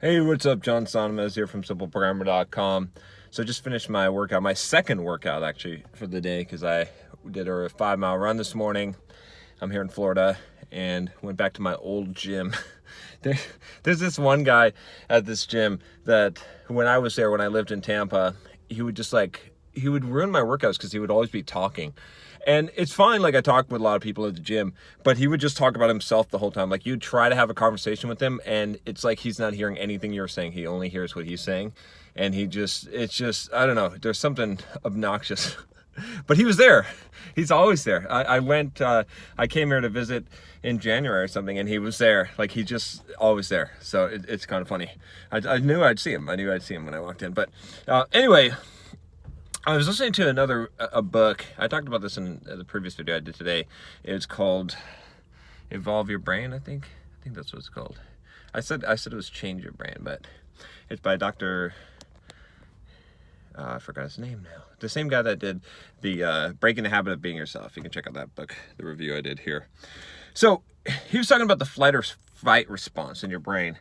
Hey, what's up? John Sonamez here from simpleprogrammer.com. So just finished my workout, my second workout actually for the day, because I did a 5-mile run this morning. I'm here in Florida and went back to my old gym. There's this one guy at this gym that when I was there, when I lived in Tampa, he would ruin my workouts because he would always be talking. And it's fine, like I talk with a lot of people at the gym, but he would just talk about himself the whole time. Like you'd try to have a conversation with him and it's like he's not hearing anything you're saying. He only hears what he's saying. And it's just, I don't know, there's something obnoxious. But he was there. He's always there. I came here to visit in January or something, and he was there. Like, he's just always there. So it's kind of funny. I knew I'd see him. I knew I'd see him when I walked in. But anyway, I was listening to a book. I talked about this in the previous video I did today. It's called Evolve Your Brain, I think. I think that's what it's called. I said it was Change Your Brain, but it's by Dr. I forgot his name now. The same guy that did the Breaking the Habit of Being Yourself. You can check out that book, the review I did here. So he was talking about the flight or fight response in your brain.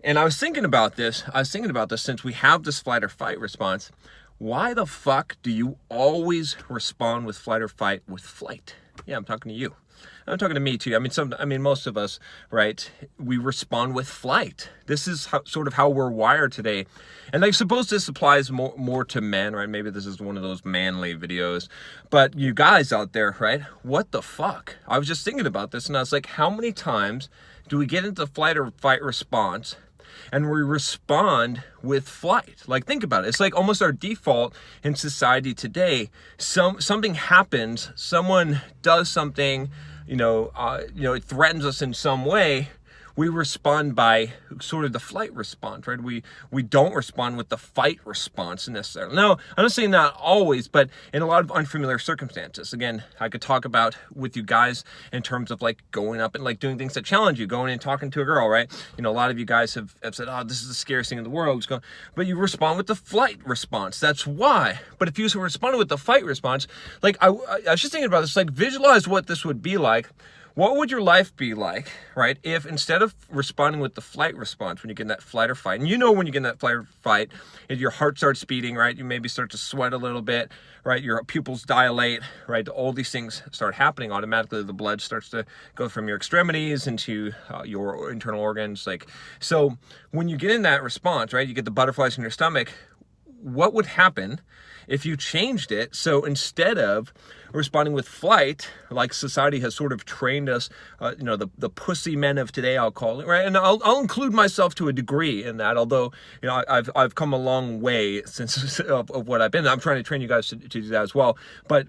And I was thinking about this since we have this flight or fight response. Why the fuck do you always respond with flight or fight with flight? Yeah, I'm talking to you. I'm talking to me too. I mean, most of us, right? We respond with flight. This is sort of how we're wired today. And I suppose this applies more to men, right? Maybe this is one of those manly videos. But you guys out there, right? What the fuck? I was just thinking about this and I was like, how many times do we get into the flight or fight response and we respond with flight? Like, think about it. It's like almost our default in society today. Something happens, someone does something, it threatens us in some way. We respond by sort of the flight response, right? We don't respond with the fight response necessarily. No, I'm not saying not always, but in a lot of unfamiliar circumstances. Again, I could talk about with you guys in terms of like going up and like doing things that challenge you, going and talking to a girl, right? A lot of you guys have said, oh, this is the scariest thing in the world. But you respond with the flight response. That's why. But if you responded with the fight response, like I was just thinking about this, like visualize what this would be like. What would your life be like, right, if instead of responding with the flight response when you get in that flight or fight, and when you get in that flight or fight, your heart starts beating, right, you maybe start to sweat a little bit, right, your pupils dilate, right, all these things start happening automatically. The blood starts to go from your extremities into your internal organs. So when you get in that response, right, you get the butterflies in your stomach. What would happen if you changed it? So instead of responding with flight, like society has sort of trained us, the pussy men of today, I'll call it, right? And I'll include myself to a degree in that, although, I've come a long way since of what I've been. I'm trying to train you guys to do that as well. But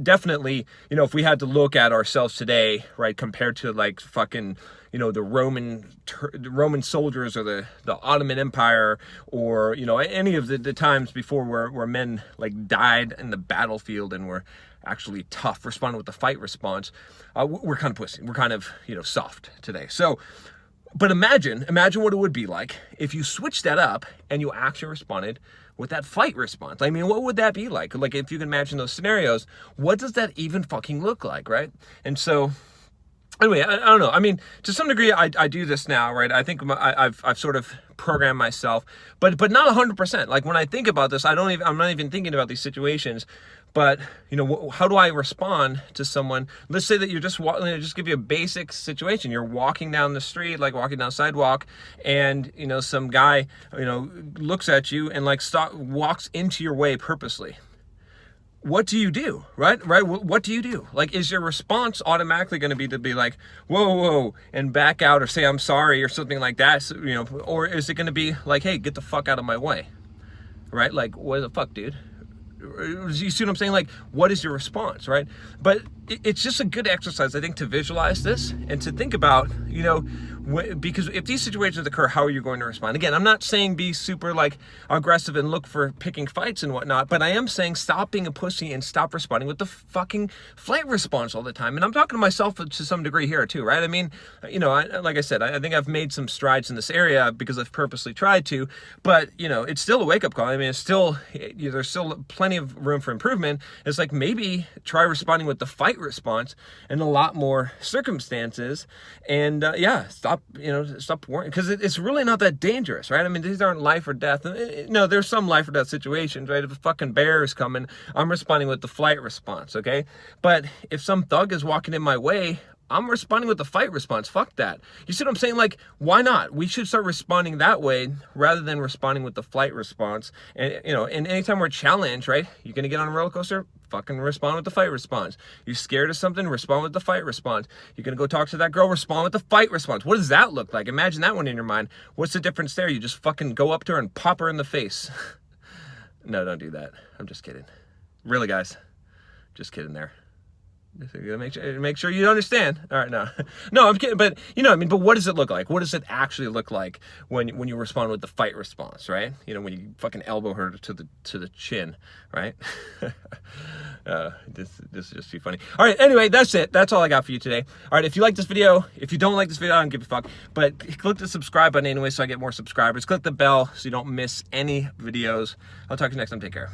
definitely, if we had to look at ourselves today, right, compared to like fucking, the Roman soldiers or the Ottoman Empire, or any of the times before where men like died in the battlefield and were actually tough, responding with the fight response, we're kind of pussy. We're kind of soft today. So, but imagine what it would be like if you switched that up and you actually responded with that fight response. I mean, what would that be like? Like, if you can imagine those scenarios, what does that even fucking look like, right? And so, anyway, I don't know. I mean, to some degree, I do this now, right? I think I've sort of programmed myself, but not 100%. Like when I think about this, I'm not even thinking about these situations. But how do I respond to someone? Let's say that you're just give you a basic situation. You're walking down the street, like walking down a sidewalk, and some guy looks at you and like walks into your way purposely. What do you do, right? What do you do? Like, is your response automatically going to be like, whoa, and back out or say, I'm sorry or something like that, or is it going to be like, hey, get the fuck out of my way, right? Like, what the fuck, dude? You see what I'm saying? Like, what is your response, right? But it's just a good exercise, I think, to visualize this and to think about, because if these situations occur, how are you going to respond? Again, I'm not saying be super like aggressive and look for picking fights and whatnot, but I am saying stop being a pussy and stop responding with the fucking flight response all the time. And I'm talking to myself to some degree here too, right? I mean, like I said, I think I've made some strides in this area because I've purposely tried to, but it's still a wake-up call. I mean, it's still, there's still plenty of room for improvement. It's like, maybe try responding with the fight fight response in a lot more circumstances. And yeah, stop worrying, because it's really not that dangerous, right? I mean, these aren't life or death. No, there's some life or death situations, right? If a fucking bear is coming, I'm responding with the flight response, okay? But if some thug is walking in my way, I'm responding with the fight response. Fuck that. You see what I'm saying? Like, why not? We should start responding that way rather than responding with the flight response. And, and anytime we're challenged, right? You're going to get on a roller coaster? Fucking respond with the fight response. You're scared of something? Respond with the fight response. You're going to go talk to that girl? Respond with the fight response. What does that look like? Imagine that one in your mind. What's the difference there? You just fucking go up to her and pop her in the face. No, don't do that. I'm just kidding. Really, guys. Just kidding there. Make sure you understand. All right, no, I'm kidding. But but what does it look like? What does it actually look like when you respond with the fight response, right? When you fucking elbow her to the chin, right? This is just too funny. All right, anyway, that's it. That's all I got for you today. All right, if you like this video, if you don't like this video, I don't give a fuck. But click the subscribe button anyway, so I get more subscribers. Click the bell so you don't miss any videos. I'll talk to you next time. Take care.